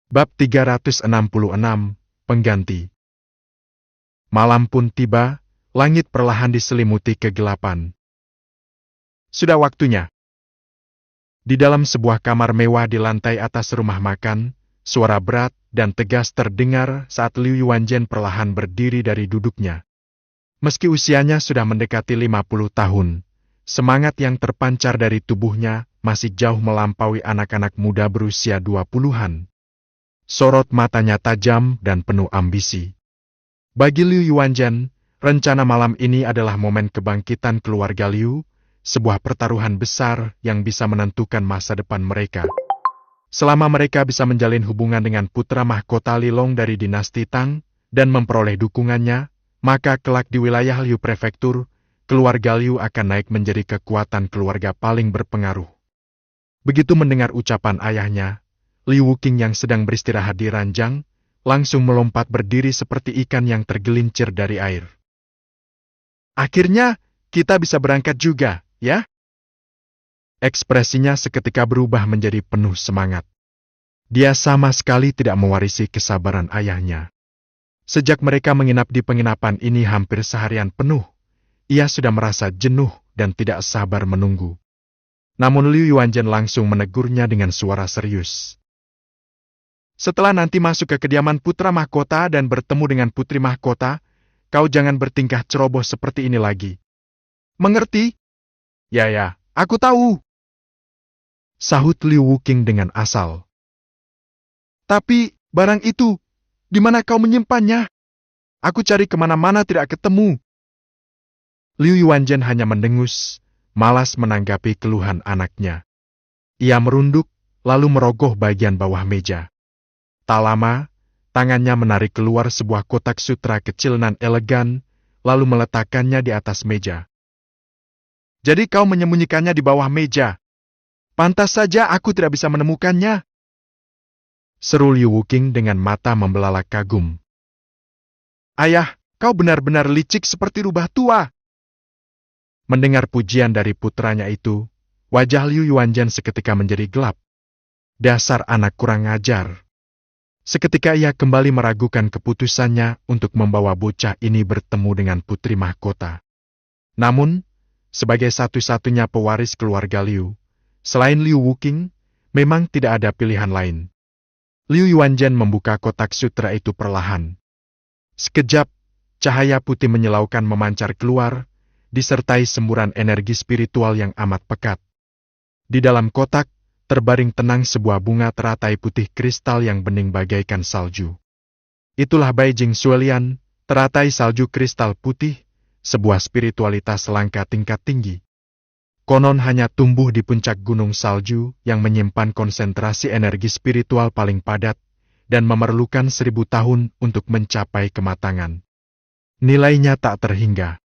Bab 366, Pengganti. Malam pun tiba, langit perlahan diselimuti kegelapan. Sudah waktunya. Di dalam sebuah kamar mewah di lantai atas rumah makan, suara berat dan tegas terdengar saat Liu Yuanzhen perlahan berdiri dari duduknya. Meski usianya sudah mendekati 50 tahun, semangat yang terpancar dari tubuhnya masih jauh melampaui anak-anak muda berusia 20-an. Sorot matanya tajam dan penuh ambisi. Bagi Liu Yuanzhen, rencana malam ini adalah momen kebangkitan keluarga Liu, sebuah pertaruhan besar yang bisa menentukan masa depan mereka. Selama mereka bisa menjalin hubungan dengan putra mahkota Lilong dari dinasti Tang dan memperoleh dukungannya, maka kelak di wilayah Liu Prefektur, keluarga Liu akan naik menjadi kekuatan keluarga paling berpengaruh. Begitu mendengar ucapan ayahnya, Liu Wuqing yang sedang beristirahat di ranjang, langsung melompat berdiri seperti ikan yang tergelincir dari air. Akhirnya, kita bisa berangkat juga, ya? Ekspresinya seketika berubah menjadi penuh semangat. Dia sama sekali tidak mewarisi kesabaran ayahnya. Sejak mereka menginap di penginapan ini hampir seharian penuh, ia sudah merasa jenuh dan tidak sabar menunggu. Namun Liu Yuanzhen langsung menegurnya dengan suara serius. Setelah nanti masuk ke kediaman putra mahkota dan bertemu dengan putri mahkota, kau jangan bertingkah ceroboh seperti ini lagi. Mengerti? Ya, aku tahu. Sahut Liu Wuqing dengan asal. Tapi, barang itu, di mana kau menyimpannya? Aku cari kemana-mana tidak ketemu. Liu Yuanzhen hanya mendengus, malas menanggapi keluhan anaknya. Ia merunduk, lalu merogoh bagian bawah meja. Tak lama, tangannya menarik keluar sebuah kotak sutra kecil nan elegan, lalu meletakkannya di atas meja. Jadi kau menyembunyikannya di bawah meja. Pantas saja aku tidak bisa menemukannya. Seru Liu Wuqing dengan mata membelalak kagum. Ayah, kau benar-benar licik seperti rubah tua. Mendengar pujian dari putranya itu, wajah Liu Yuanzhen seketika menjadi gelap. Dasar anak kurang ajar. Seketika ia kembali meragukan keputusannya untuk membawa bocah ini bertemu dengan putri mahkota. Namun, sebagai satu-satunya pewaris keluarga Liu, selain Liu Wuqing, memang tidak ada pilihan lain. Liu Yuanzhen membuka kotak sutra itu perlahan. Sekejap, cahaya putih menyilaukan memancar keluar, disertai semburan energi spiritual yang amat pekat. Di dalam kotak, terbaring tenang sebuah bunga teratai putih kristal yang bening bagaikan salju. Itulah Beijing Suelian, teratai salju kristal putih, sebuah spiritualitas langka tingkat tinggi. Konon hanya tumbuh di puncak gunung salju yang menyimpan konsentrasi energi spiritual paling padat dan memerlukan 1000 tahun untuk mencapai kematangan. Nilainya tak terhingga.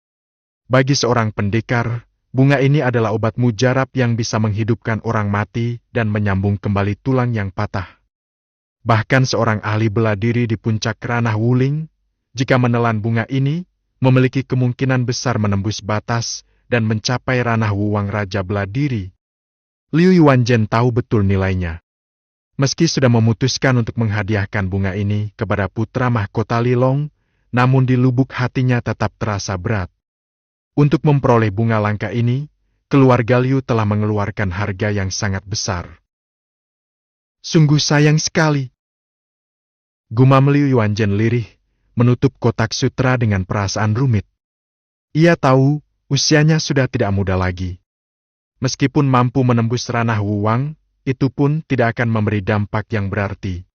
Bagi seorang pendekar, bunga ini adalah obat mujarab yang bisa menghidupkan orang mati dan menyambung kembali tulang yang patah. Bahkan seorang ahli bela diri di puncak ranah Wuling, jika menelan bunga ini, memiliki kemungkinan besar menembus batas dan mencapai ranah Wuwang Raja Bela Diri. Liu Yuanzhen tahu betul nilainya. Meski sudah memutuskan untuk menghadiahkan bunga ini kepada putra mahkota Lilong, namun di lubuk hatinya tetap terasa berat. Untuk memperoleh bunga langka ini, keluarga Liu telah mengeluarkan harga yang sangat besar. Sungguh sayang sekali. Gumam Liu Yuanzhen lirih, menutup kotak sutra dengan perasaan rumit. Ia tahu, usianya sudah tidak muda lagi. Meskipun mampu menembus ranah Wuwang, itu pun tidak akan memberi dampak yang berarti.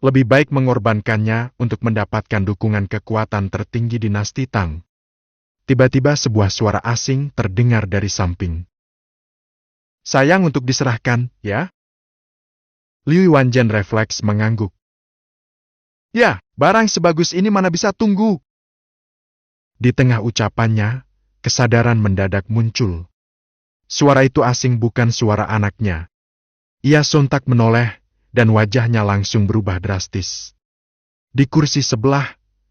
Lebih baik mengorbankannya untuk mendapatkan dukungan kekuatan tertinggi dinasti Tang. Tiba-tiba sebuah suara asing terdengar dari samping. Sayang untuk diserahkan, ya? Liu Yuanzhen refleks mengangguk. Ya, barang sebagus ini mana bisa tunggu? Di tengah ucapannya, kesadaran mendadak muncul. Suara itu asing bukan suara anaknya. Ia sontak menoleh, dan wajahnya langsung berubah drastis. Di kursi sebelah,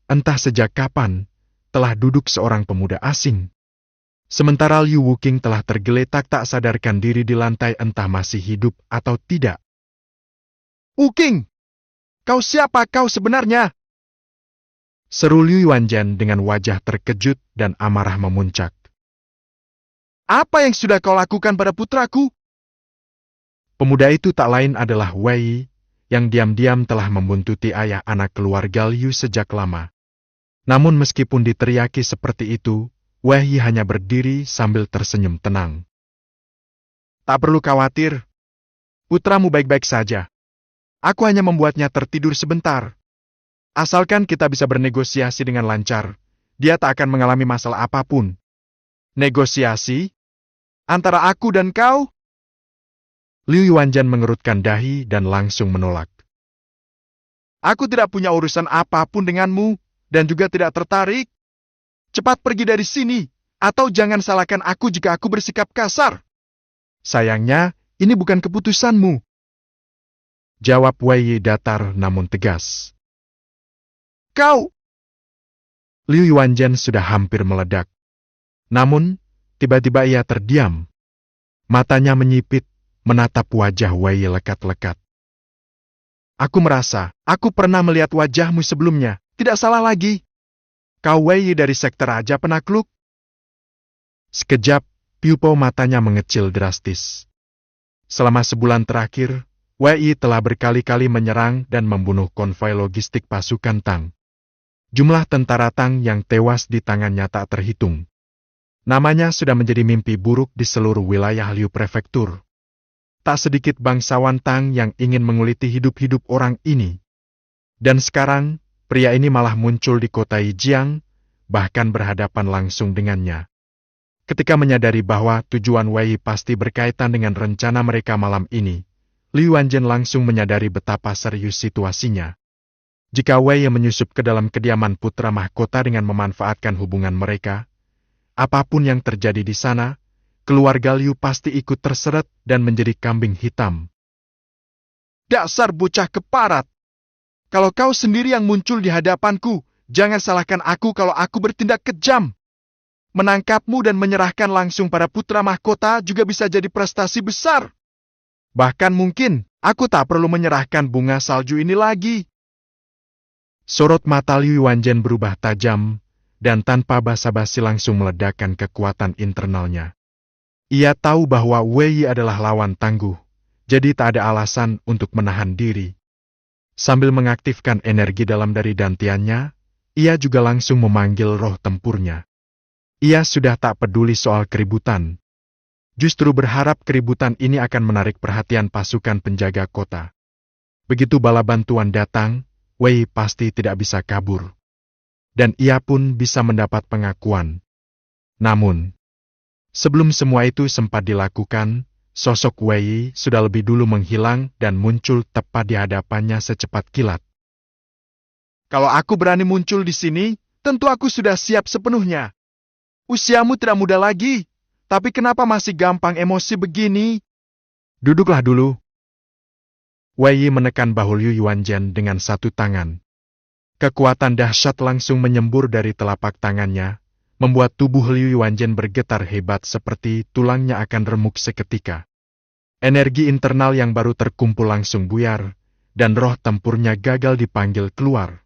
entah sejak kapan, telah duduk seorang pemuda asing. Sementara Liu Wuqing telah tergeletak tak sadarkan diri di lantai entah masih hidup atau tidak. Wuqing! Kau siapa kau sebenarnya? Seru Liu Yuanzhen dengan wajah terkejut dan amarah memuncak. Apa yang sudah kau lakukan pada putraku? Pemuda itu tak lain adalah Wei, yang diam-diam telah membuntuti ayah anak keluarga Liu sejak lama. Namun meskipun diteriaki seperti itu, Wei hanya berdiri sambil tersenyum tenang. Tak perlu khawatir. Putramu baik-baik saja. Aku hanya membuatnya tertidur sebentar. Asalkan kita bisa bernegosiasi dengan lancar, dia tak akan mengalami masalah apapun. Negosiasi? Antara aku dan kau? Liu Yuanzhen mengerutkan dahi dan langsung menolak. Aku tidak punya urusan apapun denganmu, dan juga tidak tertarik. Cepat pergi dari sini, atau jangan salahkan aku jika aku bersikap kasar. Sayangnya, ini bukan keputusanmu. Jawab Wei datar namun tegas. Kau! Liu Yuanzhen sudah hampir meledak. Namun, tiba-tiba ia terdiam. Matanya menyipit, menatap wajah Wei lekat-lekat. Aku merasa, aku pernah melihat wajahmu sebelumnya. Tidak salah lagi. Kau Wei dari sekte Raja Penakluk? Sekejap, pupil matanya mengecil drastis. Selama sebulan terakhir, Wei telah berkali-kali menyerang dan membunuh konvoi logistik pasukan Tang. Jumlah tentara Tang yang tewas di tangannya tak terhitung. Namanya sudah menjadi mimpi buruk di seluruh wilayah Liu Prefektur. Tak sedikit bangsawan Tang yang ingin menguliti hidup-hidup orang ini. Dan sekarang, pria ini malah muncul di kota Yijiang, bahkan berhadapan langsung dengannya. Ketika menyadari bahwa tujuan Wei pasti berkaitan dengan rencana mereka malam ini, Liu Yuanzhen langsung menyadari betapa serius situasinya. Jika Wei menyusup ke dalam kediaman putra mahkota dengan memanfaatkan hubungan mereka, apapun yang terjadi di sana, keluarga Liu pasti ikut terseret dan menjadi kambing hitam. Dasar bocah keparat! Kalau kau sendiri yang muncul di hadapanku, jangan salahkan aku kalau aku bertindak kejam. Menangkapmu dan menyerahkan langsung pada putra mahkota juga bisa jadi prestasi besar. Bahkan mungkin, aku tak perlu menyerahkan bunga salju ini lagi. Sorot mata Liu Yuanzhen berubah tajam, dan tanpa basa-basi langsung meledakkan kekuatan internalnya. Ia tahu bahwa Wei adalah lawan tangguh, jadi tak ada alasan untuk menahan diri. Sambil mengaktifkan energi dalam dari dantiannya, ia juga langsung memanggil roh tempurnya. Ia sudah tak peduli soal keributan. Justru berharap keributan ini akan menarik perhatian pasukan penjaga kota. Begitu bala bantuan datang, Wei pasti tidak bisa kabur. Dan ia pun bisa mendapat pengakuan. Namun, sebelum semua itu sempat dilakukan, sosok Wei sudah lebih dulu menghilang dan muncul tepat di hadapannya secepat kilat. Kalau aku berani muncul di sini, tentu aku sudah siap sepenuhnya. Usiamu tidak muda lagi, tapi kenapa masih gampang emosi begini? Duduklah dulu. Wei menekan bahu Liu Yuanzhen dengan satu tangan. Kekuatan dahsyat langsung menyembur dari telapak tangannya, membuat tubuh Liu Yuanzhen bergetar hebat seperti tulangnya akan remuk seketika. Energi internal yang baru terkumpul langsung buyar, dan roh tempurnya gagal dipanggil keluar.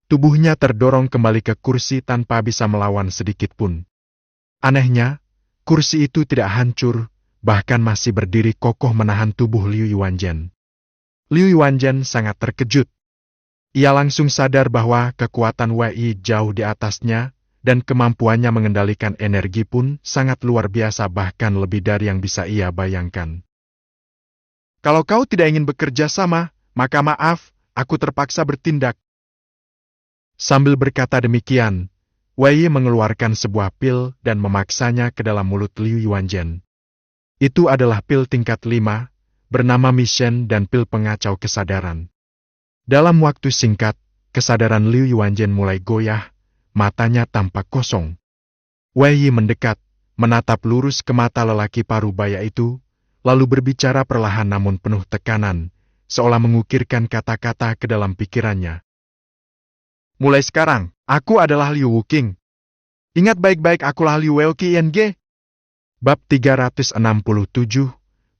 Tubuhnya terdorong kembali ke kursi tanpa bisa melawan sedikit pun. Anehnya, kursi itu tidak hancur, bahkan masih berdiri kokoh menahan tubuh Liu Yuanzhen. Liu Yuanzhen sangat terkejut. Ia langsung sadar bahwa kekuatan Wei jauh di atasnya, dan kemampuannya mengendalikan energi pun sangat luar biasa bahkan lebih dari yang bisa ia bayangkan. Kalau kau tidak ingin bekerja sama, maka maaf, aku terpaksa bertindak. Sambil berkata demikian, Wei mengeluarkan sebuah pil dan memaksanya ke dalam mulut Liu Yuanzhen. Itu adalah pil tingkat 5, bernama Mission dan pil pengacau kesadaran. Dalam waktu singkat, kesadaran Liu Yuanzhen mulai goyah, matanya tampak kosong. Wei mendekat, menatap lurus ke mata lelaki parubaya itu, lalu berbicara perlahan namun penuh tekanan, seolah mengukirkan kata-kata ke dalam pikirannya. Mulai sekarang, aku adalah Liu Wuqing. Ingat baik-baik akulah Liu Weoqiang. Bab 367,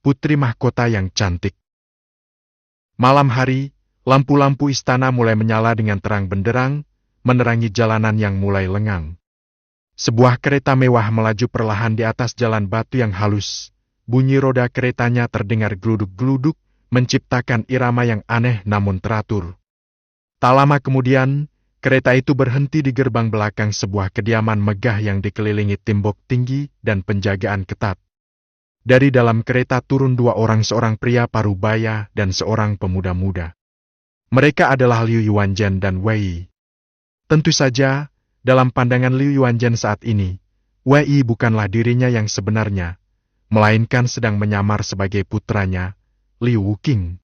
Putri Mahkota yang Cantik. Malam hari, Lampu-lampu istana mulai menyala dengan terang benderang, menerangi jalanan yang mulai lengang. Sebuah kereta mewah melaju perlahan di atas jalan batu yang halus. Bunyi roda keretanya terdengar geluduk-geluduk, menciptakan irama yang aneh namun teratur. Tak lama kemudian, kereta itu berhenti di gerbang belakang sebuah kediaman megah yang dikelilingi tembok tinggi dan penjagaan ketat. Dari dalam kereta turun dua orang, seorang pria parubaya dan seorang pemuda muda. Mereka adalah Liu Yuanzhen dan Wei Yi. Tentu saja, dalam pandangan Liu Yuanzhen saat ini, Wei Yi bukanlah dirinya yang sebenarnya, melainkan sedang menyamar sebagai putranya, Liu Wuqing.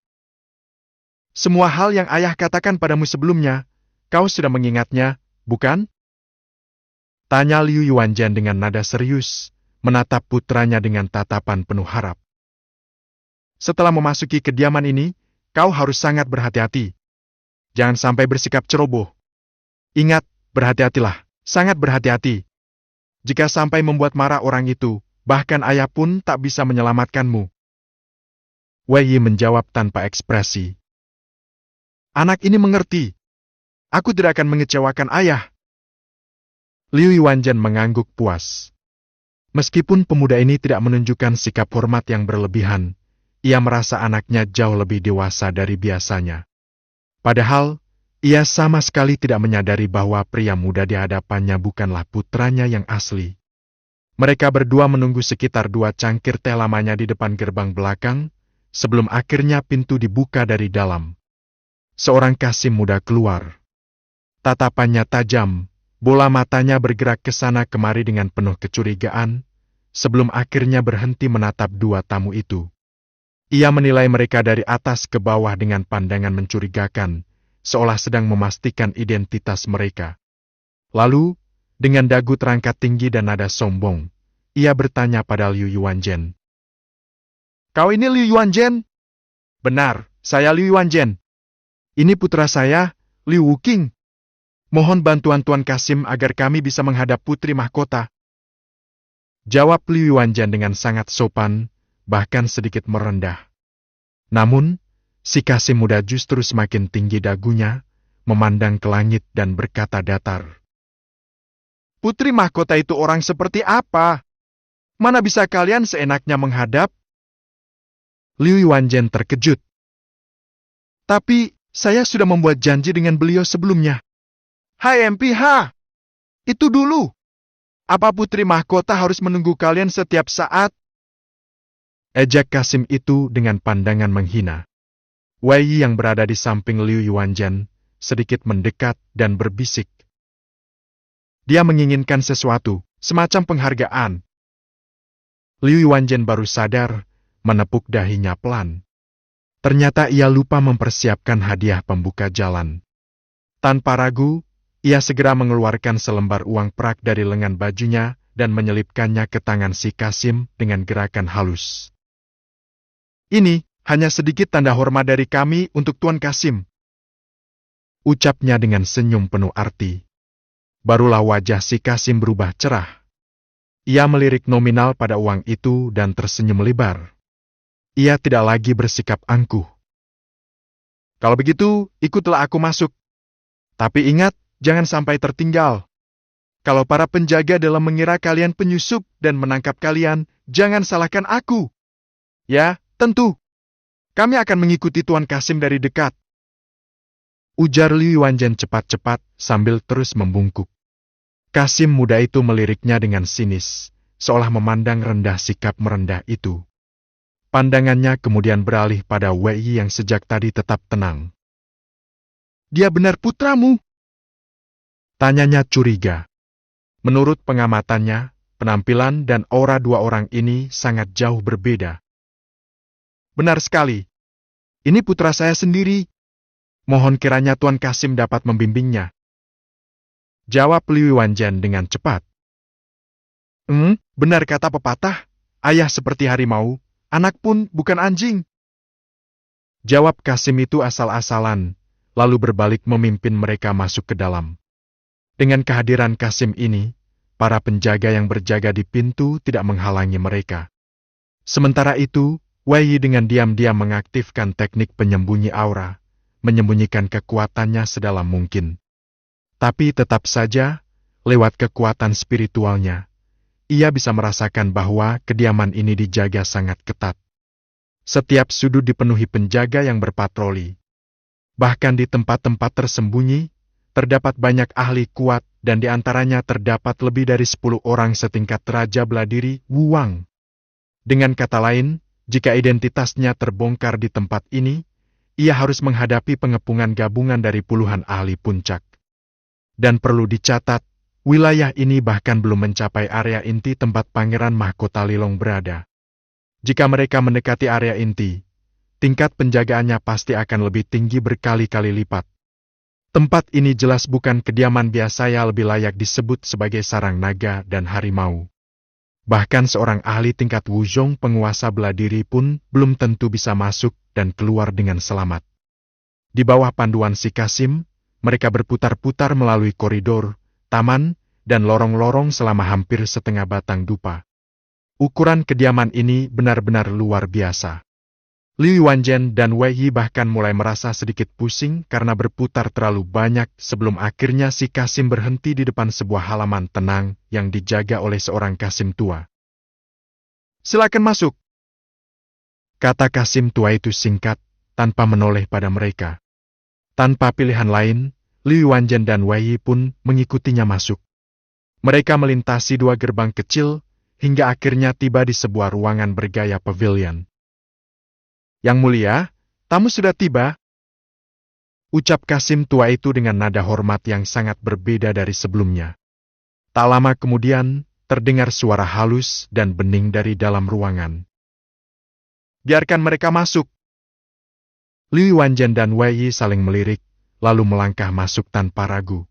Semua hal yang ayah katakan padamu sebelumnya, kau sudah mengingatnya, bukan? Tanya Liu Yuanzhen dengan nada serius, menatap putranya dengan tatapan penuh harap. Setelah memasuki kediaman ini, kau harus sangat berhati-hati. Jangan sampai bersikap ceroboh. Ingat, berhati-hatilah, sangat berhati-hati. Jika sampai membuat marah orang itu, bahkan ayah pun tak bisa menyelamatkanmu. Wei Yi menjawab tanpa ekspresi. Anak ini mengerti. Aku tidak akan mengecewakan ayah. Liu Yuanzhen mengangguk puas. Meskipun pemuda ini tidak menunjukkan sikap hormat yang berlebihan, ia merasa anaknya jauh lebih dewasa dari biasanya. Padahal, ia sama sekali tidak menyadari bahwa pria muda di hadapannya bukanlah putranya yang asli. Mereka berdua menunggu sekitar 2 cangkir teh lamanya di depan gerbang belakang, sebelum akhirnya pintu dibuka dari dalam. Seorang Qasim muda keluar. Tatapannya tajam, bola matanya bergerak ke sana kemari dengan penuh kecurigaan, sebelum akhirnya berhenti menatap 2 tamu itu. Ia menilai mereka dari atas ke bawah dengan pandangan mencurigakan, seolah sedang memastikan identitas mereka. Lalu, dengan dagu terangkat tinggi dan nada sombong, ia bertanya pada Liu Yuanzhen. Kau ini Liu Yuanzhen? Benar, saya Liu Yuanzhen. Ini putra saya, Liu Wuqing. Mohon bantuan Tuan Qasim agar kami bisa menghadap putri mahkota. Jawab Liu Yuanzhen dengan sangat sopan, bahkan sedikit merendah. Namun, si Qasim muda justru semakin tinggi dagunya, memandang ke langit dan berkata datar. Putri mahkota itu orang seperti apa? Mana bisa kalian seenaknya menghadap? Liu Yuanzhen terkejut. Tapi, saya sudah membuat janji dengan beliau sebelumnya. Hai MPH! Itu dulu! Apa putri mahkota harus menunggu kalian setiap saat? Ejak Qasim itu dengan pandangan menghina. Wei Yi yang berada di samping Liu Yuanzhen sedikit mendekat dan berbisik. Dia menginginkan sesuatu, semacam penghargaan. Liu Yuanzhen baru sadar, menepuk dahinya pelan. Ternyata ia lupa mempersiapkan hadiah pembuka jalan. Tanpa ragu, ia segera mengeluarkan selembar uang perak dari lengan bajunya dan menyelipkannya ke tangan si Qasim dengan gerakan halus. Ini hanya sedikit tanda hormat dari kami untuk Tuan Qasim. Ucapnya dengan senyum penuh arti. Barulah wajah si Qasim berubah cerah. Ia melirik nominal pada uang itu dan tersenyum lebar. Ia tidak lagi bersikap angkuh. Kalau begitu, ikutlah aku masuk. Tapi ingat, jangan sampai tertinggal. Kalau para penjaga dalam mengira kalian penyusup dan menangkap kalian, jangan salahkan aku. Ya, tentu. Kami akan mengikuti Tuan Qasim dari dekat. Ujar Liu Yuanzhen cepat-cepat sambil terus membungkuk. Qasim muda itu meliriknya dengan sinis, seolah memandang rendah sikap merendah itu. Pandangannya kemudian beralih pada Wei Yi yang sejak tadi tetap tenang. Dia benar putramu? Tanyanya curiga. Menurut pengamatannya, penampilan dan aura 2 orang ini sangat jauh berbeda. Benar sekali. Ini putra saya sendiri. Mohon kiranya Tuan Qasim dapat membimbingnya. Jawab Liu Yuanzhen dengan cepat. Benar kata pepatah, ayah seperti harimau, anak pun bukan anjing. Jawab Qasim itu asal-asalan, lalu berbalik memimpin mereka masuk ke dalam. Dengan kehadiran Qasim ini, para penjaga yang berjaga di pintu tidak menghalangi mereka. Sementara itu, Wei Yi dengan diam-diam mengaktifkan teknik penyembunyi aura, menyembunyikan kekuatannya sedalam mungkin. Tapi tetap saja, lewat kekuatan spiritualnya, ia bisa merasakan bahwa kediaman ini dijaga sangat ketat. Setiap sudut dipenuhi penjaga yang berpatroli. Bahkan di tempat-tempat tersembunyi, terdapat banyak ahli kuat dan di antaranya terdapat lebih dari 10 orang setingkat Raja Beladiri Wuwang. Dengan kata lain, jika identitasnya terbongkar di tempat ini, ia harus menghadapi pengepungan gabungan dari puluhan ahli puncak. Dan perlu dicatat, wilayah ini bahkan belum mencapai area inti tempat Pangeran Mahkota Lilong berada. Jika mereka mendekati area inti, tingkat penjagaannya pasti akan lebih tinggi berkali-kali lipat. Tempat ini jelas bukan kediaman biasa yang lebih layak disebut sebagai sarang naga dan harimau. Bahkan seorang ahli tingkat Wuzhong penguasa Beladiri pun belum tentu bisa masuk dan keluar dengan selamat. Di bawah panduan si Kasim, mereka berputar-putar melalui koridor, taman, dan lorong-lorong selama hampir setengah batang dupa. Ukuran kediaman ini benar-benar luar biasa. Liu Yuanzhen dan Wei Yi bahkan mulai merasa sedikit pusing karena berputar terlalu banyak sebelum akhirnya si Kasim berhenti di depan sebuah halaman tenang yang dijaga oleh seorang Kasim tua. "Silakan masuk," kata Kasim tua itu singkat, tanpa menoleh pada mereka. Tanpa pilihan lain, Liu Yuanzhen dan Wei Yi pun mengikutinya masuk. Mereka melintasi 2 gerbang kecil, hingga akhirnya tiba di sebuah ruangan bergaya pavilion. "Yang mulia, tamu sudah tiba," ucap Kasim tua itu dengan nada hormat yang sangat berbeda dari sebelumnya. Tak lama kemudian, terdengar suara halus dan bening dari dalam ruangan. "Biarkan mereka masuk." Liu Yuanzhen dan Wei Yi saling melirik, lalu melangkah masuk tanpa ragu.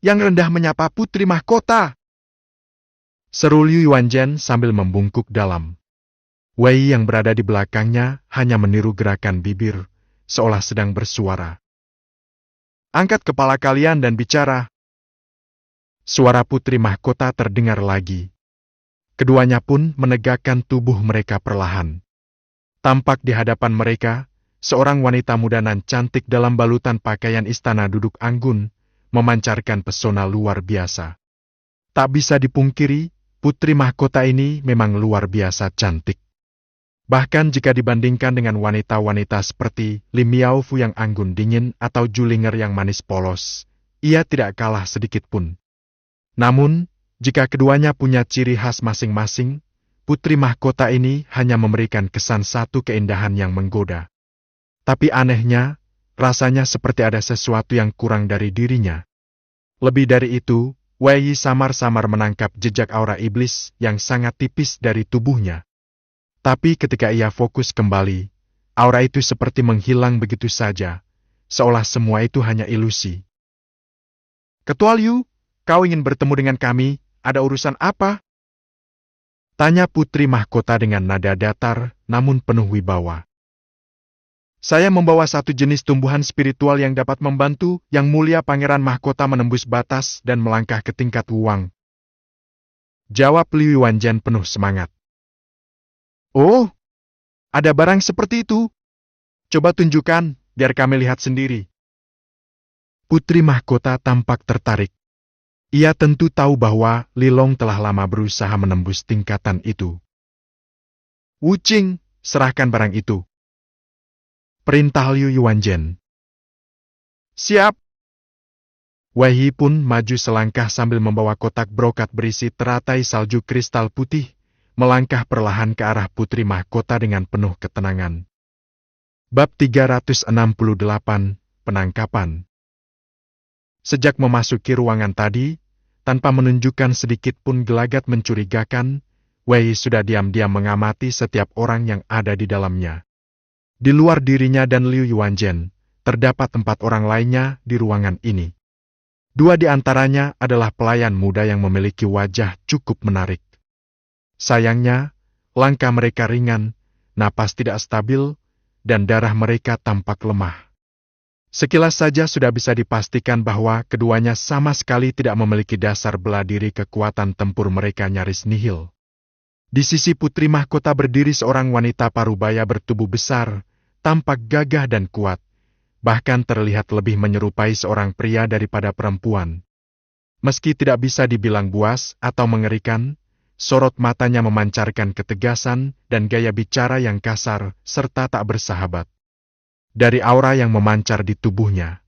"Yang rendah menyapa Putri Mahkota!" seru Liu Yuanzhen sambil membungkuk dalam. Wei Yi yang berada di belakangnya hanya meniru gerakan bibir, seolah sedang bersuara. "Angkat kepala kalian dan bicara." Suara Putri Mahkota terdengar lagi. Keduanya pun menegakkan tubuh mereka perlahan. Tampak di hadapan mereka, seorang wanita muda nan cantik dalam balutan pakaian istana duduk anggun, memancarkan pesona luar biasa. Tak bisa dipungkiri, Putri Mahkota ini memang luar biasa cantik. Bahkan jika dibandingkan dengan wanita-wanita seperti Li Miaofu yang anggun dingin atau Julinger yang manis polos, ia tidak kalah sedikit pun. Namun, jika keduanya punya ciri khas masing-masing, Putri Mahkota ini hanya memberikan kesan satu keindahan yang menggoda. Tapi anehnya, rasanya seperti ada sesuatu yang kurang dari dirinya. Lebih dari itu, Wei Yi samar-samar menangkap jejak aura iblis yang sangat tipis dari tubuhnya. Tapi ketika ia fokus kembali, aura itu seperti menghilang begitu saja, seolah semua itu hanya ilusi. "Ketua Liu, kau ingin bertemu dengan kami, ada urusan apa?" tanya Putri Mahkota dengan nada datar, namun penuh wibawa. "Saya membawa satu jenis tumbuhan spiritual yang dapat membantu Yang Mulia Pangeran Mahkota menembus batas dan melangkah ke tingkat Wuwang," jawab Liu Yuanzhen penuh semangat. "Oh, ada barang seperti itu? Coba tunjukkan, biar kami lihat sendiri." Putri Mahkota tampak tertarik. Ia tentu tahu bahwa Lilong telah lama berusaha menembus tingkatan itu. "Wuqing, serahkan barang itu," perintah Liu Yuanzhen. "Siap." Wei Yi pun maju selangkah sambil membawa kotak brokat berisi teratai salju kristal putih, melangkah perlahan ke arah Putri Mahkota dengan penuh ketenangan. Bab 368, Penangkapan. Sejak memasuki ruangan tadi, tanpa menunjukkan sedikit pun gelagat mencurigakan, Wei Yi sudah diam-diam mengamati setiap orang yang ada di dalamnya. Di luar dirinya dan Liu Yuanzhen, terdapat 4 orang lainnya di ruangan ini. 2 di antaranya adalah pelayan muda yang memiliki wajah cukup menarik. Sayangnya, langkah mereka ringan, napas tidak stabil, dan darah mereka tampak lemah. Sekilas saja sudah bisa dipastikan bahwa keduanya sama sekali tidak memiliki dasar bela diri. Kekuatan tempur mereka nyaris nihil. Di sisi Putri Mahkota berdiri seorang wanita parubaya bertubuh besar, tampak gagah dan kuat, bahkan terlihat lebih menyerupai seorang pria daripada perempuan. Meski tidak bisa dibilang buas atau mengerikan, sorot matanya memancarkan ketegasan dan gaya bicara yang kasar serta tak bersahabat. Dari aura yang memancar di tubuhnya,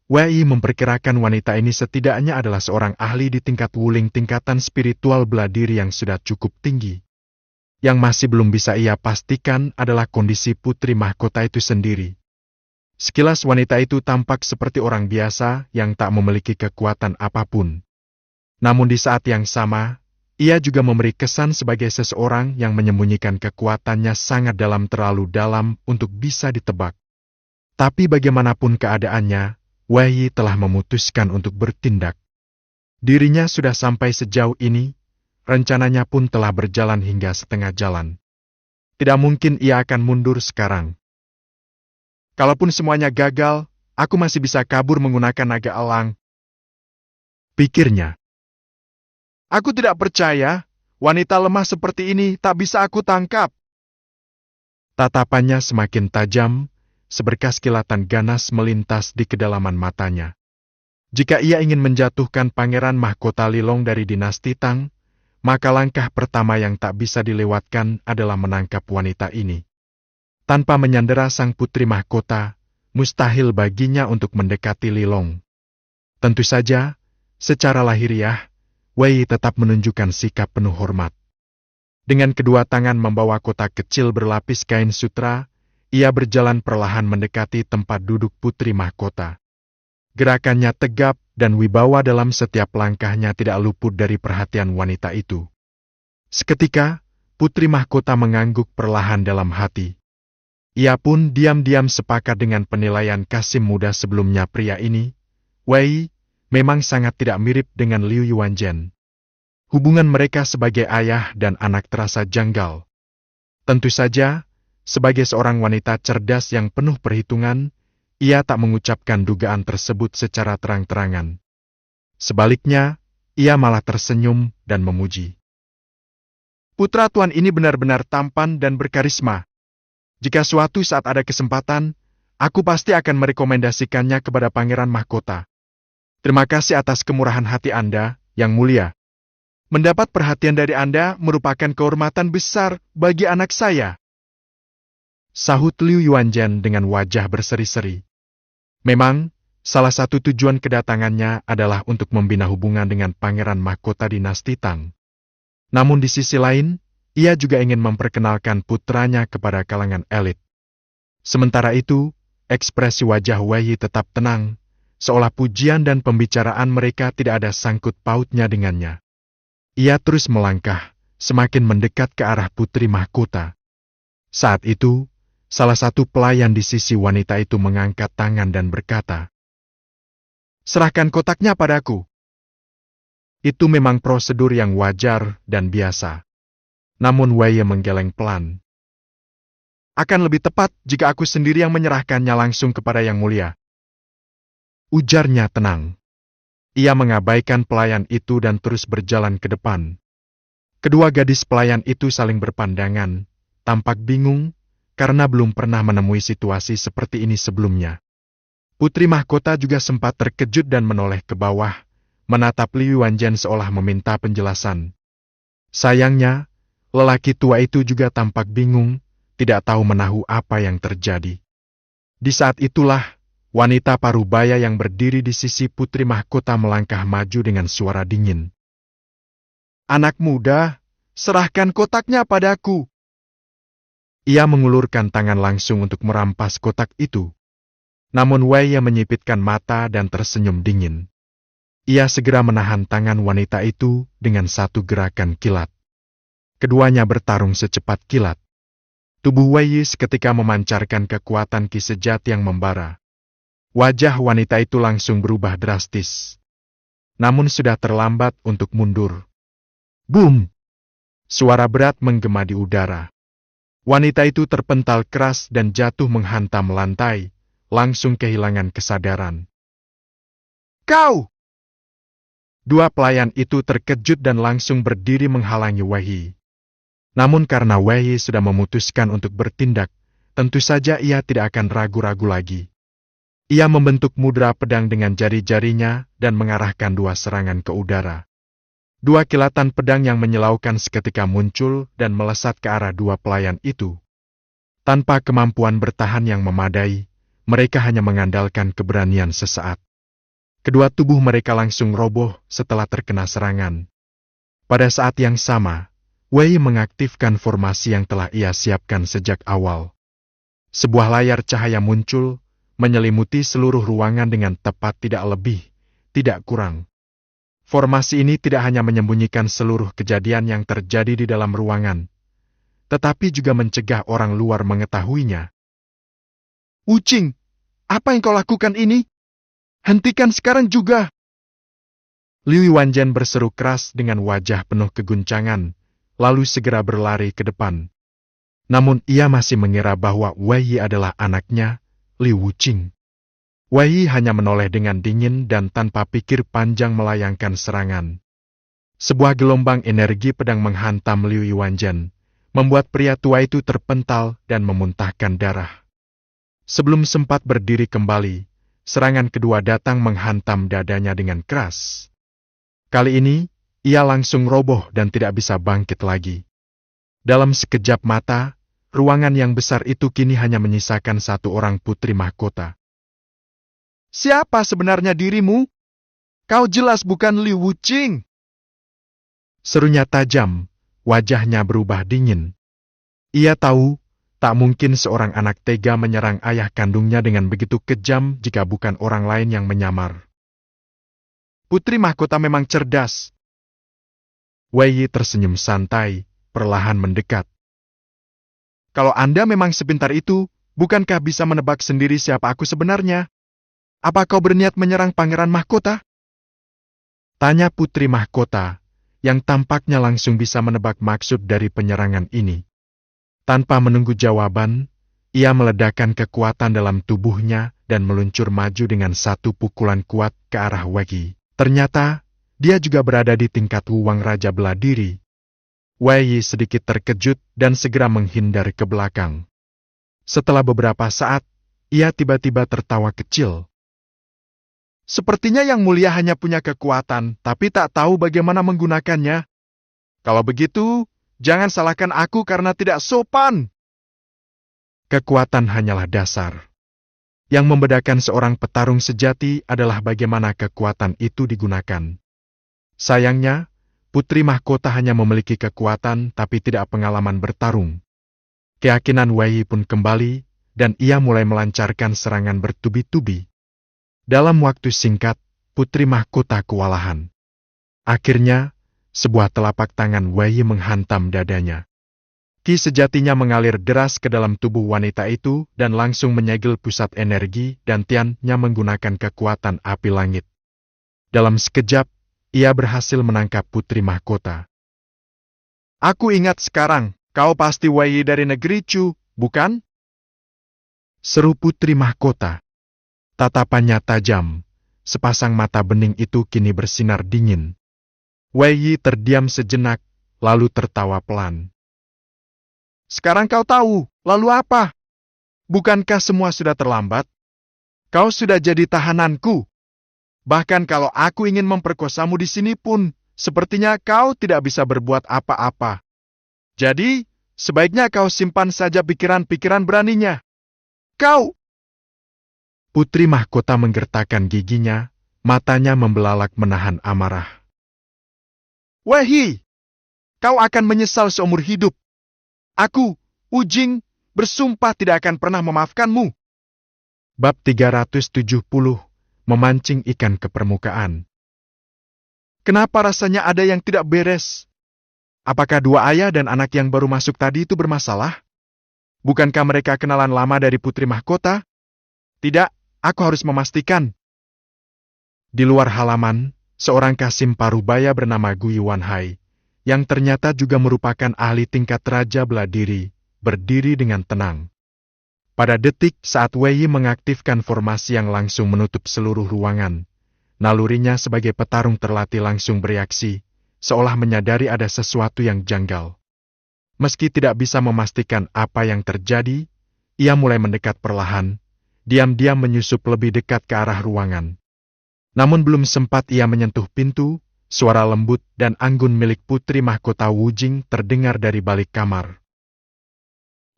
Wei memperkirakan wanita ini setidaknya adalah seorang ahli di tingkat wuling tingkatan spiritual bela diri yang sudah cukup tinggi. Yang masih belum bisa ia pastikan adalah kondisi putri mahkota itu sendiri. Sekilas wanita itu tampak seperti orang biasa yang tak memiliki kekuatan apapun. Namun di saat yang sama, ia juga memberi kesan sebagai seseorang yang menyembunyikan kekuatannya sangat terlalu dalam untuk bisa ditebak. Tapi bagaimanapun keadaannya, Wei telah memutuskan untuk bertindak. Dirinya sudah sampai sejauh ini, rencananya pun telah berjalan hingga setengah jalan. Tidak mungkin ia akan mundur sekarang. Kalaupun semuanya gagal, aku masih bisa kabur menggunakan naga elang, pikirnya. Aku tidak percaya, wanita lemah seperti ini tak bisa aku tangkap. Tatapannya semakin tajam, seberkas kilatan ganas melintas di kedalaman matanya. Jika ia ingin menjatuhkan pangeran mahkota Lilong dari dinasti Tang, maka langkah pertama yang tak bisa dilewatkan adalah menangkap wanita ini. Tanpa menyandera sang putri mahkota, mustahil baginya untuk mendekati Lilong. Tentu saja, secara lahiriah, Wei tetap menunjukkan sikap penuh hormat. Dengan kedua tangan membawa kotak kecil berlapis kain sutra, ia berjalan perlahan mendekati tempat duduk putri mahkota. Gerakannya tegap dan wibawa dalam setiap langkahnya tidak luput dari perhatian wanita itu. Seketika, putri mahkota mengangguk perlahan dalam hati. Ia pun diam-diam sepakat dengan penilaian Kasim muda sebelumnya pria ini. Wei memang sangat tidak mirip dengan Liu Yuanzhen. Hubungan mereka sebagai ayah dan anak terasa janggal. Tentu saja, sebagai seorang wanita cerdas yang penuh perhitungan, ia tak mengucapkan dugaan tersebut secara terang-terangan. Sebaliknya, ia malah tersenyum dan memuji. Putra tuan ini benar-benar tampan dan berkarisma. Jika suatu saat ada kesempatan, aku pasti akan merekomendasikannya kepada Pangeran Mahkota. Terima kasih atas kemurahan hati Anda, Yang Mulia. Mendapat perhatian dari Anda merupakan kehormatan besar bagi anak saya. Sahut Liu Yuanzhen dengan wajah berseri-seri. Memang, salah satu tujuan kedatangannya adalah untuk membina hubungan dengan Pangeran Mahkota dinasti Tang. Namun di sisi lain, ia juga ingin memperkenalkan putranya kepada kalangan elit. Sementara itu, ekspresi wajah Wei tetap tenang, seolah pujian dan pembicaraan mereka tidak ada sangkut pautnya dengannya. Ia terus melangkah, semakin mendekat ke arah putri mahkota. Saat itu, salah satu pelayan di sisi wanita itu mengangkat tangan dan berkata, "Serahkan kotaknya padaku." Itu memang prosedur yang wajar dan biasa. Namun Wei menggeleng pelan. "Akan lebih tepat jika aku sendiri yang menyerahkannya langsung kepada Yang Mulia," ujarnya tenang. Ia mengabaikan pelayan itu dan terus berjalan ke depan. Kedua gadis pelayan itu saling berpandangan, tampak bingung, karena belum pernah menemui situasi seperti ini sebelumnya. Putri mahkota juga sempat terkejut dan menoleh ke bawah, menatap Liu Yuanzhen seolah meminta penjelasan. Sayangnya, lelaki tua itu juga tampak bingung, tidak tahu menahu apa yang terjadi. Di saat itulah, wanita parubaya yang berdiri di sisi putri mahkota melangkah maju dengan suara dingin. "Anak muda, serahkan kotaknya padaku." Ia mengulurkan tangan langsung untuk merampas kotak itu. Namun Wei menyipitkan mata dan tersenyum dingin. Ia segera menahan tangan wanita itu dengan satu gerakan kilat. Keduanya bertarung secepat kilat. Tubuh Wei seketika memancarkan kekuatan ki sejat yang membara. Wajah wanita itu langsung berubah drastis. Namun sudah terlambat untuk mundur. Boom! Suara berat menggema di udara. Wanita itu terpental keras dan jatuh menghantam lantai, langsung kehilangan kesadaran. "Kau!" Dua pelayan itu terkejut dan langsung berdiri menghalangi Wei. Namun karena Wei sudah memutuskan untuk bertindak, tentu saja ia tidak akan ragu-ragu lagi. Ia membentuk mudra pedang dengan jari-jarinya dan mengarahkan dua serangan ke udara. Dua kilatan pedang yang menyilaukan seketika muncul dan melesat ke arah dua pelayan itu. Tanpa kemampuan bertahan yang memadai, mereka hanya mengandalkan keberanian sesaat. Kedua tubuh mereka langsung roboh setelah terkena serangan. Pada saat yang sama, Wei mengaktifkan formasi yang telah ia siapkan sejak awal. Sebuah layar cahaya muncul, menyelimuti seluruh ruangan dengan tepat tidak lebih, tidak kurang. Formasi ini tidak hanya menyembunyikan seluruh kejadian yang terjadi di dalam ruangan, tetapi juga mencegah orang luar mengetahuinya. "Wuqing, apa yang kau lakukan ini? Hentikan sekarang juga!" Liu Wanzhen berseru keras dengan wajah penuh keguncangan, lalu segera berlari ke depan. Namun ia masih mengira bahwa Wei adalah anaknya, Liu Wuqing. Wei hanya menoleh dengan dingin dan tanpa pikir panjang melayangkan serangan. Sebuah gelombang energi pedang menghantam Liu Wanzhen, membuat pria tua itu terpental dan memuntahkan darah. Sebelum sempat berdiri kembali, serangan kedua datang menghantam dadanya dengan keras. Kali ini, ia langsung roboh dan tidak bisa bangkit lagi. Dalam sekejap mata, ruangan yang besar itu kini hanya menyisakan satu orang putri mahkota. "Siapa sebenarnya dirimu? Kau jelas bukan Liu Wuqing!" Serunya tajam, wajahnya berubah dingin. Ia tahu, tak mungkin seorang anak tega menyerang ayah kandungnya dengan begitu kejam jika bukan orang lain yang menyamar. "Putri mahkota memang cerdas." Wei tersenyum santai, perlahan mendekat. "Kalau Anda memang sepintar itu, bukankah bisa menebak sendiri siapa aku sebenarnya? Apa kau berniat menyerang pangeran mahkota?" Tanya putri mahkota, yang tampaknya langsung bisa menebak maksud dari penyerangan ini. Tanpa menunggu jawaban, ia meledakkan kekuatan dalam tubuhnya dan meluncur maju dengan satu pukulan kuat ke arah Wei. Ternyata, dia juga berada di tingkat Wuwang Raja bela diri. Wei sedikit terkejut dan segera menghindar ke belakang. Setelah beberapa saat, ia tiba-tiba tertawa kecil. "Sepertinya Yang Mulia hanya punya kekuatan, tapi tak tahu bagaimana menggunakannya. Kalau begitu, jangan salahkan aku karena tidak sopan." Kekuatan hanyalah dasar. Yang membedakan seorang petarung sejati adalah bagaimana kekuatan itu digunakan. Sayangnya, putri mahkota hanya memiliki kekuatan tapi tidak pengalaman bertarung. Keyakinan Wei pun kembali, dan ia mulai melancarkan serangan bertubi-tubi. Dalam waktu singkat, putri mahkota kewalahan. Akhirnya, sebuah telapak tangan Wei menghantam dadanya. Ki sejatinya mengalir deras ke dalam tubuh wanita itu dan langsung menyegel pusat energi dan tiannya menggunakan kekuatan api langit. Dalam sekejap, ia berhasil menangkap putri mahkota. "Aku ingat sekarang, kau pasti Wei dari negeri Chu, bukan?" Seru putri mahkota. Tatapannya tajam, sepasang mata bening itu kini bersinar dingin. Wei terdiam sejenak, lalu tertawa pelan. "Sekarang kau tahu, lalu apa? Bukankah semua sudah terlambat? Kau sudah jadi tahananku. Bahkan kalau aku ingin memperkosamu di sini pun, sepertinya kau tidak bisa berbuat apa-apa. Jadi, sebaiknya kau simpan saja pikiran-pikiran beraninya. Kau..." Putri mahkota menggertakkan giginya, matanya membelalak menahan amarah. "Wei, kau akan menyesal seumur hidup. Aku, Wuqing, bersumpah tidak akan pernah memaafkanmu." Bab 370, memancing ikan ke permukaan. Kenapa rasanya ada yang tidak beres? Apakah dua ayah dan anak yang baru masuk tadi itu bermasalah? Bukankah mereka kenalan lama dari putri mahkota? Tidak, aku harus memastikan. Di luar halaman, seorang kasim parubaya bernama Gui Wanhai, yang ternyata juga merupakan ahli tingkat raja bela diri, berdiri dengan tenang. Pada detik saat Wei mengaktifkan formasi yang langsung menutup seluruh ruangan, nalurinya sebagai petarung terlatih langsung bereaksi, seolah menyadari ada sesuatu yang janggal. Meski tidak bisa memastikan apa yang terjadi, ia mulai mendekat perlahan, diam-diam menyusup lebih dekat ke arah ruangan. Namun belum sempat ia menyentuh pintu, suara lembut dan anggun milik putri mahkota Wujing terdengar dari balik kamar.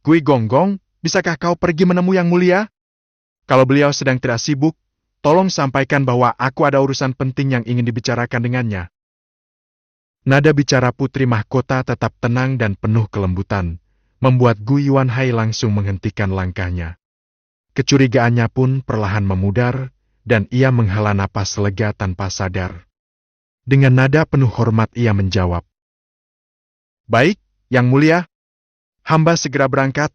"Gui Gonggong, bisakah kau pergi menemui Yang Mulia? Kalau beliau sedang tidak sibuk, tolong sampaikan bahwa aku ada urusan penting yang ingin dibicarakan dengannya." Nada bicara putri mahkota tetap tenang dan penuh kelembutan, membuat Gu Yuanhai langsung menghentikan langkahnya. Kecurigaannya pun perlahan memudar, dan ia menghela napas lega tanpa sadar. Dengan nada penuh hormat ia menjawab, "Baik, Yang Mulia. Hamba segera berangkat."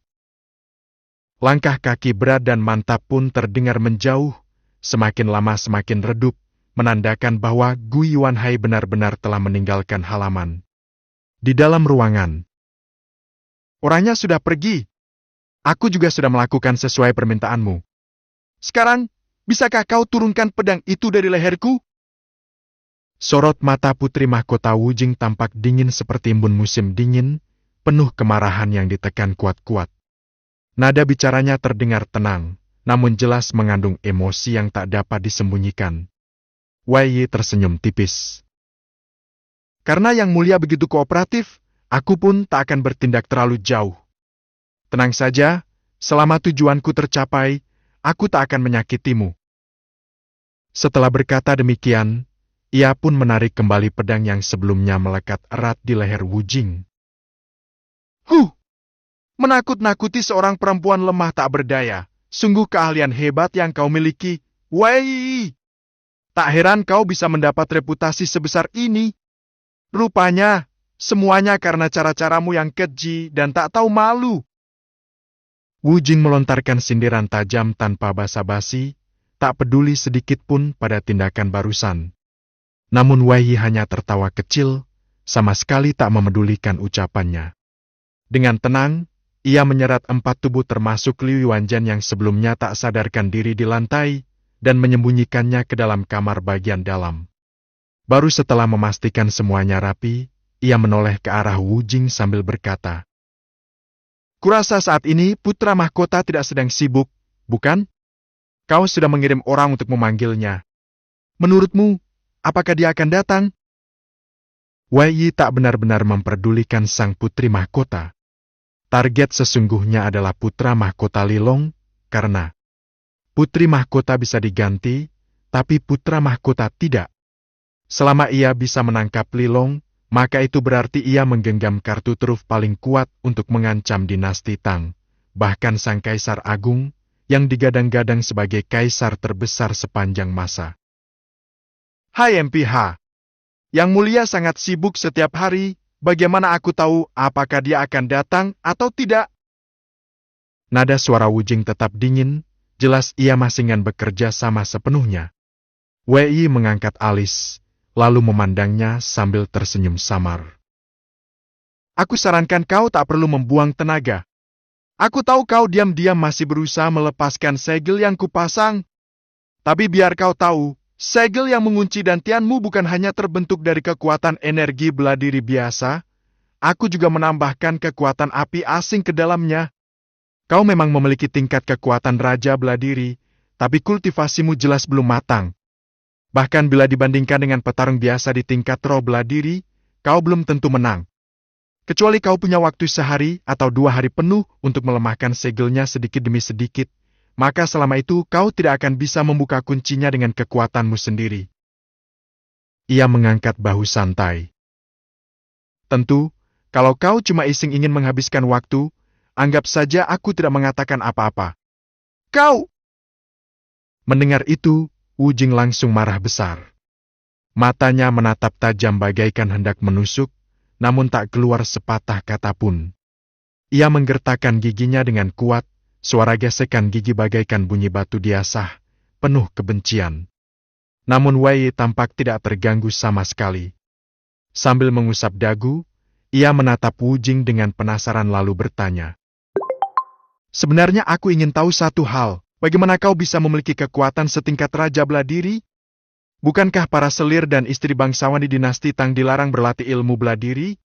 Langkah kaki berat dan mantap pun terdengar menjauh, semakin lama semakin redup, menandakan bahwa Gu Yuanhai benar-benar telah meninggalkan halaman. Di dalam ruangan, "Orangnya sudah pergi. Aku juga sudah melakukan sesuai permintaanmu. Sekarang, bisakah kau turunkan pedang itu dari leherku?" Sorot mata putri mahkota Wujing tampak dingin seperti embun musim dingin, penuh kemarahan yang ditekan kuat-kuat. Nada bicaranya terdengar tenang, namun jelas mengandung emosi yang tak dapat disembunyikan. Wei Yi tersenyum tipis. "Karena Yang Mulia begitu kooperatif, aku pun tak akan bertindak terlalu jauh. Tenang saja, selama tujuanku tercapai, aku tak akan menyakitimu." Setelah berkata demikian, ia pun menarik kembali pedang yang sebelumnya melekat erat di leher Wujing. Menakut-nakuti seorang perempuan lemah tak berdaya. Sungguh keahlian hebat yang kau miliki, Wei Yi. Tak heran kau bisa mendapat reputasi sebesar ini. Rupanya, semuanya karena cara-caramu yang keji dan tak tahu malu." Wujing melontarkan sindiran tajam tanpa basa-basi, tak peduli sedikit pun pada tindakan barusan. Namun Wei Yi hanya tertawa kecil, sama sekali tak memedulikan ucapannya. Dengan tenang, ia menyerat 4 tubuh termasuk Liu Yuanzhan yang sebelumnya tak sadarkan diri di lantai, dan menyembunyikannya ke dalam kamar bagian dalam. Baru setelah memastikan semuanya rapi, ia menoleh ke arah Wujing sambil berkata, "Kurasa saat ini putra mahkota tidak sedang sibuk, bukan? Kau sudah mengirim orang untuk memanggilnya. Menurutmu, apakah dia akan datang?" Wei Yi tak benar-benar memperdulikan sang putri mahkota. Target sesungguhnya adalah putra mahkota Lilong, karena putri mahkota bisa diganti, tapi putra mahkota tidak. Selama ia bisa menangkap Lilong, maka itu berarti ia menggenggam kartu truf paling kuat untuk mengancam dinasti Tang, bahkan sang kaisar agung, yang digadang-gadang sebagai kaisar terbesar sepanjang masa. "Hai MPH, Yang Mulia sangat sibuk setiap hari, bagaimana aku tahu apakah dia akan datang atau tidak?" Nada suara Wujing tetap dingin, jelas ia masih ingin bekerja sama sepenuhnya. Wei Yi mengangkat alis, lalu memandangnya sambil tersenyum samar. "Aku sarankan kau tak perlu membuang tenaga. Aku tahu kau diam-diam masih berusaha melepaskan segel yang kupasang. Tapi biar kau tahu, segel yang mengunci dantianmu bukan hanya terbentuk dari kekuatan energi bela diri biasa, aku juga menambahkan kekuatan api asing ke dalamnya. Kau memang memiliki tingkat kekuatan raja bela diri, tapi kultivasimu jelas belum matang. Bahkan bila dibandingkan dengan petarung biasa di tingkat roh bela diri, kau belum tentu menang. Kecuali kau punya waktu sehari atau 2 hari penuh untuk melemahkan segelnya sedikit demi sedikit, maka selama itu kau tidak akan bisa membuka kuncinya dengan kekuatanmu sendiri." Ia mengangkat bahu santai. "Tentu, kalau kau cuma iseng ingin menghabiskan waktu, anggap saja aku tidak mengatakan apa-apa." "Kau!" Mendengar itu, Wujing langsung marah besar. Matanya menatap tajam bagaikan hendak menusuk, namun tak keluar sepatah kata pun. Ia menggertakkan giginya dengan kuat, suara gesekan gigi bagaikan bunyi batu diasah, penuh kebencian. Namun Wei Yi tampak tidak terganggu sama sekali. Sambil mengusap dagu, ia menatap Wujing dengan penasaran lalu bertanya, "Sebenarnya aku ingin tahu satu hal, bagaimana kau bisa memiliki kekuatan setingkat raja bela diri? Bukankah para selir dan istri bangsawan di dinasti Tang dilarang berlatih ilmu bela diri?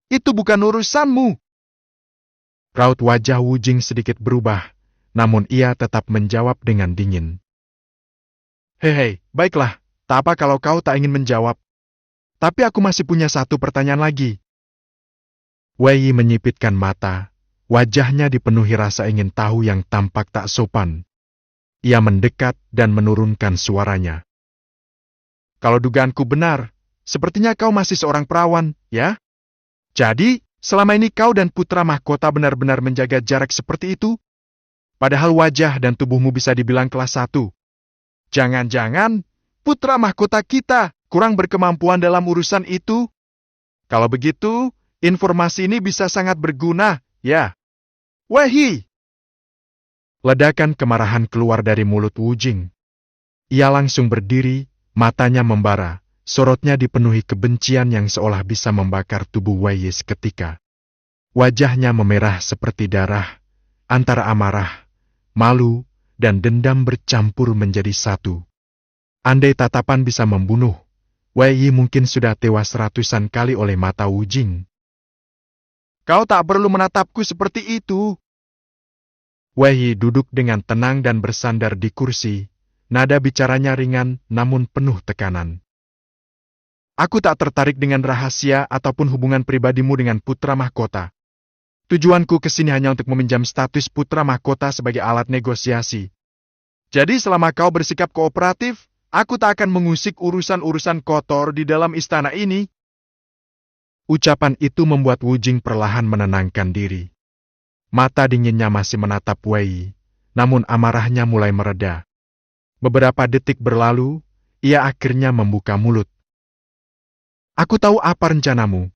Itu bukan urusanmu." Raut wajah Wujing sedikit berubah, namun ia tetap menjawab dengan dingin. Hei, baiklah, tak apa kalau kau tak ingin menjawab. Tapi aku masih punya satu pertanyaan lagi. Wei Yi menyipitkan mata, wajahnya dipenuhi rasa ingin tahu yang tampak tak sopan. Ia mendekat dan menurunkan suaranya. Kalau dugaanku benar, sepertinya kau masih seorang perawan, ya? Jadi, selama ini kau dan putra mahkota benar-benar menjaga jarak seperti itu? Padahal wajah dan tubuhmu bisa dibilang kelas 1. Jangan-jangan, putra mahkota kita kurang berkemampuan dalam urusan itu? Kalau begitu, informasi ini bisa sangat berguna, ya? Wei Yi! Ledakan kemarahan keluar dari mulut Wu Jing. Ia langsung berdiri, matanya membara, sorotnya dipenuhi kebencian yang seolah bisa membakar tubuh Wei Yi seketika. Wajahnya memerah seperti darah, antara amarah, malu, dan dendam bercampur menjadi satu. Andai tatapan bisa membunuh, Wei Yi mungkin sudah tewas ratusan kali oleh mata Wu Jing. Kau tak perlu menatapku seperti itu. Wei Yi duduk dengan tenang dan bersandar di kursi, nada bicaranya ringan namun penuh tekanan. Aku tak tertarik dengan rahasia ataupun hubungan pribadimu dengan putra mahkota. Tujuanku ke sini hanya untuk meminjam status putra mahkota sebagai alat negosiasi. Jadi selama kau bersikap kooperatif, aku tak akan mengusik urusan-urusan kotor di dalam istana ini. Ucapan itu membuat Wu Jing perlahan menenangkan diri. Mata dinginnya masih menatap Wei Yi, namun amarahnya mulai mereda. Beberapa detik berlalu, ia akhirnya membuka mulut. Aku tahu apa rencanamu.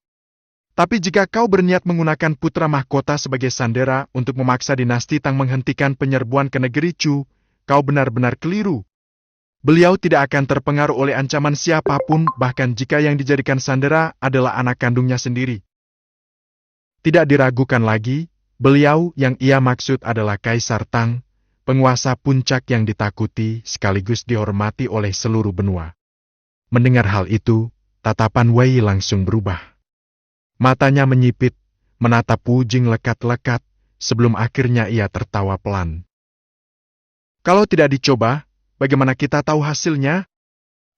Tapi jika kau berniat menggunakan putra mahkota sebagai sandera untuk memaksa dinasti Tang menghentikan penyerbuan ke negeri Chu, kau benar-benar keliru. Beliau tidak akan terpengaruh oleh ancaman siapapun, bahkan jika yang dijadikan sandera adalah anak kandungnya sendiri. Tidak diragukan lagi, beliau yang ia maksud adalah Kaisar Tang, penguasa puncak yang ditakuti sekaligus dihormati oleh seluruh benua. Mendengar hal itu, tatapan Wei Yi langsung berubah. Matanya menyipit, menatap Wu Jing lekat-lekat, sebelum akhirnya ia tertawa pelan. Kalau tidak dicoba, bagaimana kita tahu hasilnya?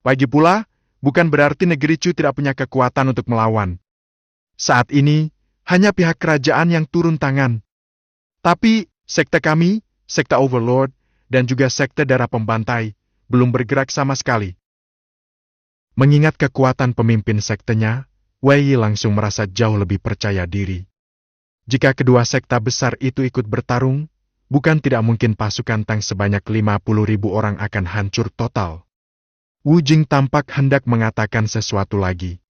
Lagi pula, bukan berarti negeri Chu tidak punya kekuatan untuk melawan. Saat ini, hanya pihak kerajaan yang turun tangan. Tapi, sekte kami, sekte Overlord, dan juga sekte darah pembantai, belum bergerak sama sekali. Mengingat kekuatan pemimpin sektenya, Wei Yi langsung merasa jauh lebih percaya diri. Jika kedua sekta besar itu ikut bertarung, bukan tidak mungkin pasukan Tang sebanyak 50.000 orang akan hancur total. Wu Jing tampak hendak mengatakan sesuatu lagi.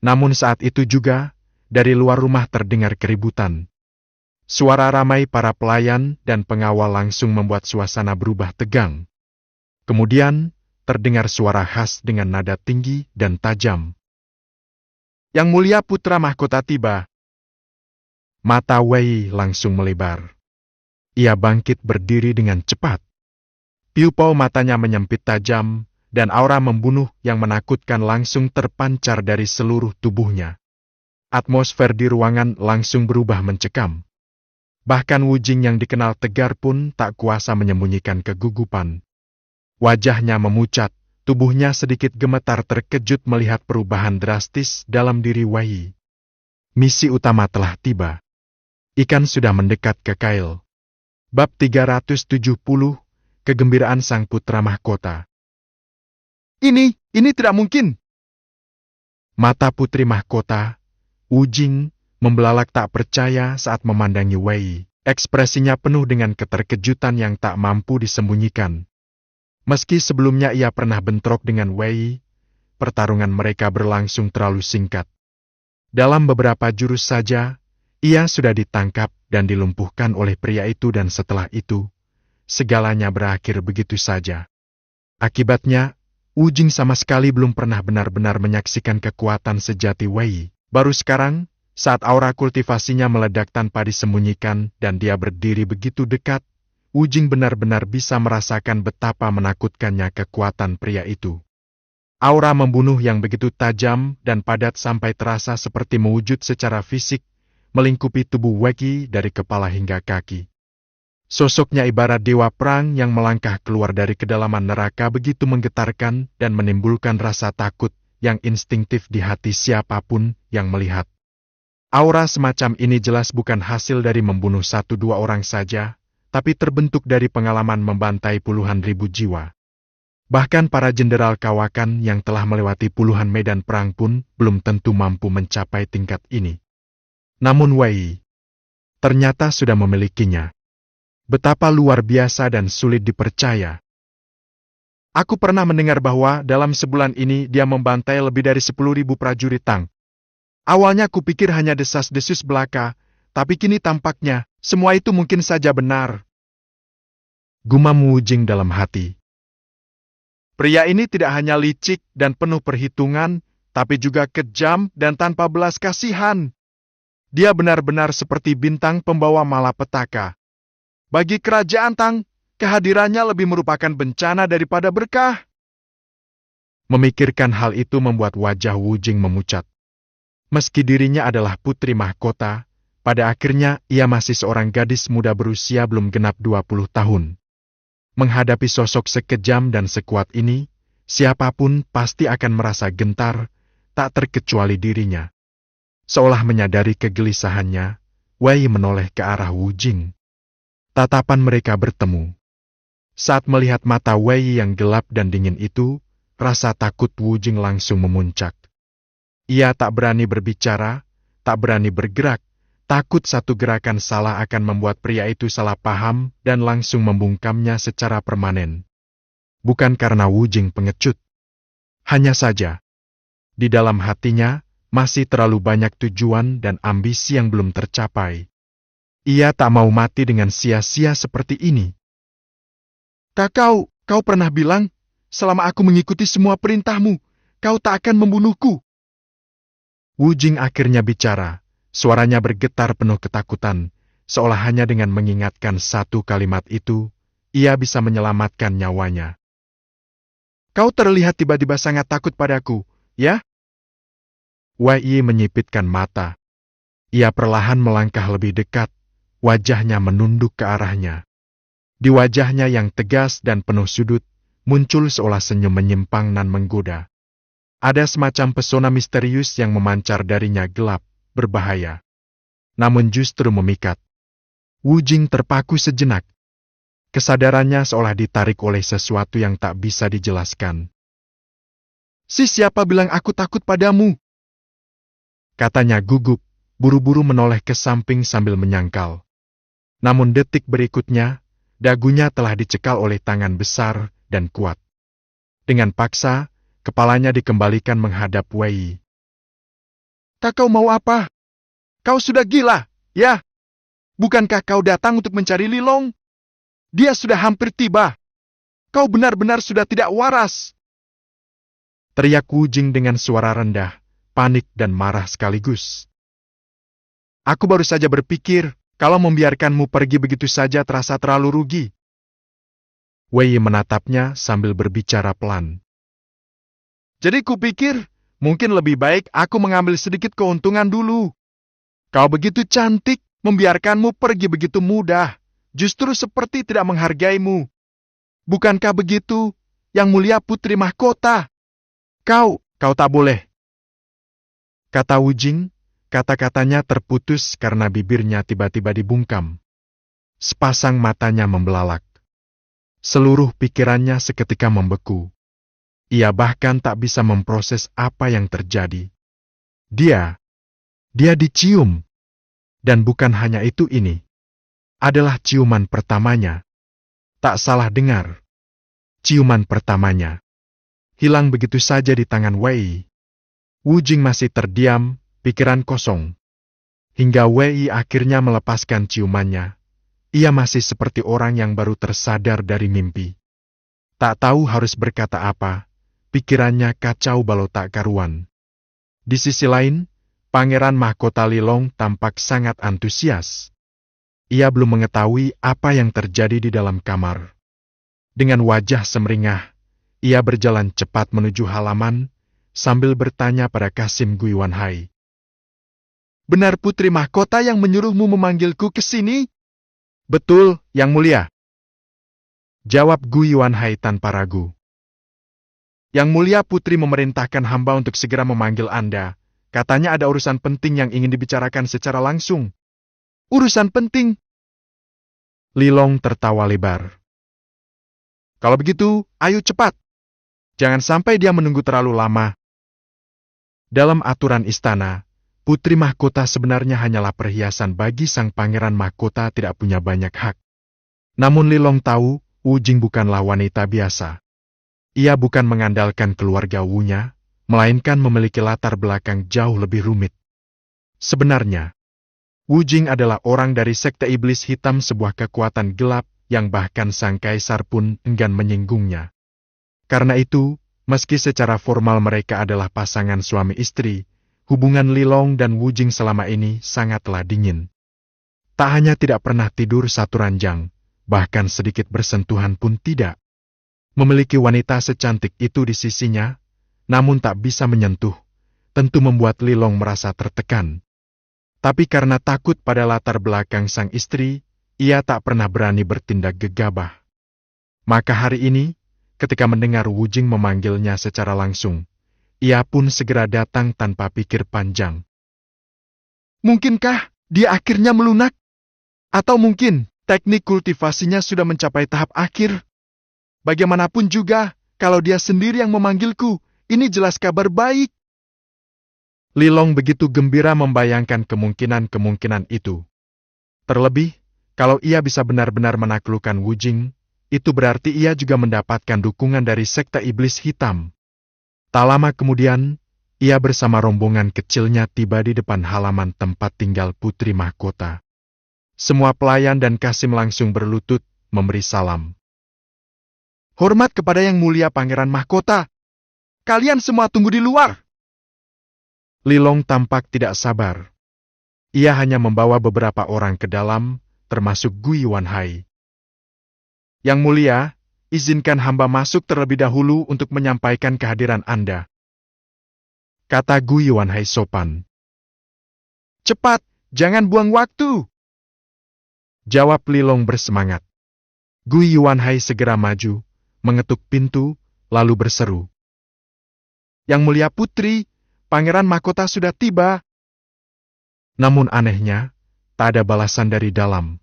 Namun saat itu juga, dari luar rumah terdengar keributan. Suara ramai para pelayan dan pengawal langsung membuat suasana berubah tegang. Kemudian, terdengar suara khas dengan nada tinggi dan tajam. Yang mulia putra mahkota tiba. Mata Wei Yi langsung melebar. Ia bangkit berdiri dengan cepat. Piupau matanya menyempit tajam, dan aura membunuh yang menakutkan langsung terpancar dari seluruh tubuhnya. Atmosfer di ruangan langsung berubah mencekam. Bahkan Wu Jing yang dikenal tegar pun tak kuasa menyembunyikan kegugupan. Wajahnya memucat, tubuhnya sedikit gemetar terkejut melihat perubahan drastis dalam diri Wei Yi. Misi utama telah tiba. Ikan sudah mendekat ke kail. Bab 370, Kegembiraan Sang Putra Mahkota. Ini tidak mungkin. Mata putri mahkota, Wu Jing, membelalak tak percaya saat memandangi Wei Yi. Ekspresinya penuh dengan keterkejutan yang tak mampu disembunyikan. Meski sebelumnya ia pernah bentrok dengan Wei Yi, pertarungan mereka berlangsung terlalu singkat. Dalam beberapa jurus saja, ia sudah ditangkap dan dilumpuhkan oleh pria itu dan setelah itu, segalanya berakhir begitu saja. Akibatnya, Wu Jing sama sekali belum pernah benar-benar menyaksikan kekuatan sejati Wei Yi. Baru sekarang, saat aura kultivasinya meledak tanpa disembunyikan dan dia berdiri begitu dekat, Wu Jing benar-benar bisa merasakan betapa menakutkannya kekuatan pria itu. Aura membunuh yang begitu tajam dan padat sampai terasa seperti mewujud secara fisik, melingkupi tubuh Wei Yi dari kepala hingga kaki. Sosoknya ibarat dewa perang yang melangkah keluar dari kedalaman neraka begitu menggetarkan dan menimbulkan rasa takut yang instinktif di hati siapapun yang melihat. Aura semacam ini jelas bukan hasil dari membunuh 1-2 orang saja, tapi terbentuk dari pengalaman membantai puluhan ribu jiwa. Bahkan para jenderal kawakan yang telah melewati puluhan medan perang pun belum tentu mampu mencapai tingkat ini. Namun Wei ternyata sudah memilikinya. Betapa luar biasa dan sulit dipercaya. Aku pernah mendengar bahwa dalam sebulan ini dia membantai lebih dari 10.000 prajurit Tang. Awalnya kupikir hanya desas-desus belaka, tapi kini tampaknya semua itu mungkin saja benar. Gumam Wu Jing dalam hati. Pria ini tidak hanya licik dan penuh perhitungan, tapi juga kejam dan tanpa belas kasihan. Dia benar-benar seperti bintang pembawa malapetaka. Bagi kerajaan Tang, kehadirannya lebih merupakan bencana daripada berkah. Memikirkan hal itu membuat wajah Wu Jing memucat. Meski dirinya adalah putri mahkota, pada akhirnya ia masih seorang gadis muda berusia belum genap 20 tahun. Menghadapi sosok sekejam dan sekuat ini, siapapun pasti akan merasa gentar, tak terkecuali dirinya. Seolah menyadari kegelisahannya, Wei menoleh ke arah Wu Jing. Tatapan mereka bertemu. Saat melihat mata Wei yang gelap dan dingin itu, rasa takut Wu Jing langsung memuncak. Ia tak berani berbicara, tak berani bergerak, takut satu gerakan salah akan membuat pria itu salah paham dan langsung membungkamnya secara permanen. Bukan karena Wu Jing pengecut. Hanya saja, di dalam hatinya masih terlalu banyak tujuan dan ambisi yang belum tercapai. Ia tak mau mati dengan sia-sia seperti ini. Kau pernah bilang, selama aku mengikuti semua perintahmu, kau tak akan membunuhku. Wu Jing akhirnya bicara, suaranya bergetar penuh ketakutan, seolah hanya dengan mengingatkan satu kalimat itu, ia bisa menyelamatkan nyawanya. Kau terlihat tiba-tiba sangat takut padaku, ya? Wei menyipitkan mata. Ia perlahan melangkah lebih dekat. Wajahnya menunduk ke arahnya. Di wajahnya yang tegas dan penuh sudut, muncul seolah senyum menyimpang nan menggoda. Ada semacam pesona misterius yang memancar darinya gelap, berbahaya. Namun justru memikat. Wu Jing terpaku sejenak. Kesadarannya seolah ditarik oleh sesuatu yang tak bisa dijelaskan. Siapa bilang aku takut padamu? Katanya gugup, buru-buru menoleh ke samping sambil menyangkal. Namun detik berikutnya, dagunya telah dicekal oleh tangan besar dan kuat. Dengan paksa, kepalanya dikembalikan menghadap Wei. Kau mau apa? Kau sudah gila, ya? Bukankah kau datang untuk mencari Lilong? Dia sudah hampir tiba. Kau benar-benar sudah tidak waras. Teriak Wu Jing dengan suara rendah, panik dan marah sekaligus. Aku baru saja berpikir, kalau membiarkanmu pergi begitu saja terasa terlalu rugi. Wei menatapnya sambil berbicara pelan. Jadi kupikir, mungkin lebih baik aku mengambil sedikit keuntungan dulu. Kau begitu cantik, membiarkanmu pergi begitu mudah, justru seperti tidak menghargaimu. Bukankah begitu, yang mulia putri mahkota? Kau tak boleh. Kata Wu Jing. Kata-katanya terputus karena bibirnya tiba-tiba dibungkam. Sepasang matanya membelalak. Seluruh pikirannya seketika membeku. Ia bahkan tak bisa memproses apa yang terjadi. Dia dicium. Dan bukan hanya itu ini. Adalah ciuman pertamanya. Tak salah dengar. Ciuman pertamanya. Hilang begitu saja di tangan Wei. Wu Jing masih terdiam, pikiran kosong. Hingga Wei akhirnya melepaskan ciumannya. Ia masih seperti orang yang baru tersadar dari mimpi. Tak tahu harus berkata apa, pikirannya kacau balau tak karuan. Di sisi lain, Pangeran Mahkota Lilong tampak sangat antusias. Ia belum mengetahui apa yang terjadi di dalam kamar. Dengan wajah semeringah, ia berjalan cepat menuju halaman, sambil bertanya pada Kasim Guiwanhai. Benar putri mahkota yang menyuruhmu memanggilku ke sini? Betul, Yang Mulia. Jawab Gu Yuanhai tanpa ragu. Yang Mulia Putri memerintahkan hamba untuk segera memanggil Anda. Katanya ada urusan penting yang ingin dibicarakan secara langsung. Urusan penting? Li Long tertawa lebar. Kalau begitu, ayo cepat. Jangan sampai dia menunggu terlalu lama. Dalam aturan istana, putri mahkota sebenarnya hanyalah perhiasan bagi sang pangeran mahkota tidak punya banyak hak. Namun Li Long tahu, Wu Jing bukanlah wanita biasa. Ia bukan mengandalkan keluarga Wu-nya, melainkan memiliki latar belakang jauh lebih rumit. Sebenarnya, Wu Jing adalah orang dari sekte iblis hitam, sebuah kekuatan gelap yang bahkan sang kaisar pun enggan menyinggungnya. Karena itu, meski secara formal mereka adalah pasangan suami istri, hubungan Li Long dan Wu Jing selama ini sangatlah dingin. Tak hanya tidak pernah tidur satu ranjang, bahkan sedikit bersentuhan pun tidak. Memiliki wanita secantik itu di sisinya, namun tak bisa menyentuh, tentu membuat Li Long merasa tertekan. Tapi karena takut pada latar belakang sang istri, ia tak pernah berani bertindak gegabah. Maka hari ini, ketika mendengar Wu Jing memanggilnya secara langsung, ia pun segera datang tanpa pikir panjang. Mungkinkah dia akhirnya melunak? Atau mungkin teknik kultivasinya sudah mencapai tahap akhir? Bagaimanapun juga, kalau dia sendiri yang memanggilku, ini jelas kabar baik. Li Long begitu gembira membayangkan kemungkinan-kemungkinan itu. Terlebih, kalau ia bisa benar-benar menaklukkan Wu Jing, itu berarti ia juga mendapatkan dukungan dari sekte iblis hitam. Tak lama kemudian, ia bersama rombongan kecilnya tiba di depan halaman tempat tinggal putri mahkota. Semua pelayan dan Kasim langsung berlutut, memberi salam. Hormat kepada Yang Mulia Pangeran Mahkota. Kalian semua tunggu di luar. Li Long tampak tidak sabar. Ia hanya membawa beberapa orang ke dalam, termasuk Gu Yuanhai. Yang Mulia, izinkan hamba masuk terlebih dahulu untuk menyampaikan kehadiran Anda. Kata Gu Yuanhai sopan. Cepat, jangan buang waktu. Jawab Li Long bersemangat. Gu Yuanhai segera maju, mengetuk pintu, lalu berseru. Yang Mulia Putri, Pangeran Mahkota sudah tiba. Namun anehnya, tak ada balasan dari dalam.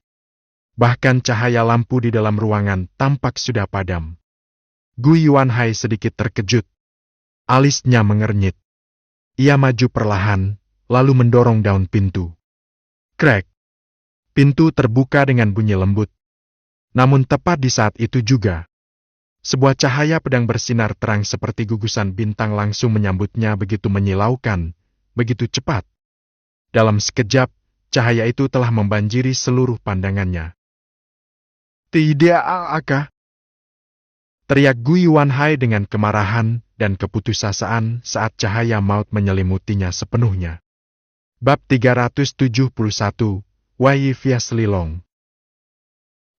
Bahkan cahaya lampu di dalam ruangan tampak sudah padam. Gu Yuanhai sedikit terkejut. Alisnya mengernyit. Ia maju perlahan, lalu mendorong daun pintu. Krek! Pintu terbuka dengan bunyi lembut. Namun tepat di saat itu juga, sebuah cahaya pedang bersinar terang seperti gugusan bintang langsung menyambutnya begitu menyilaukan, begitu cepat. Dalam sekejap, cahaya itu telah membanjiri seluruh pandangannya. Tidak, Aka! Teriak Gu Yuanhai dengan kemarahan dan keputusasaan saat cahaya maut menyelimutinya sepenuhnya. Bab 371, Wai Fias Li Long.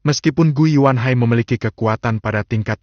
Meskipun Gu Yuanhai memiliki kekuatan pada tingkat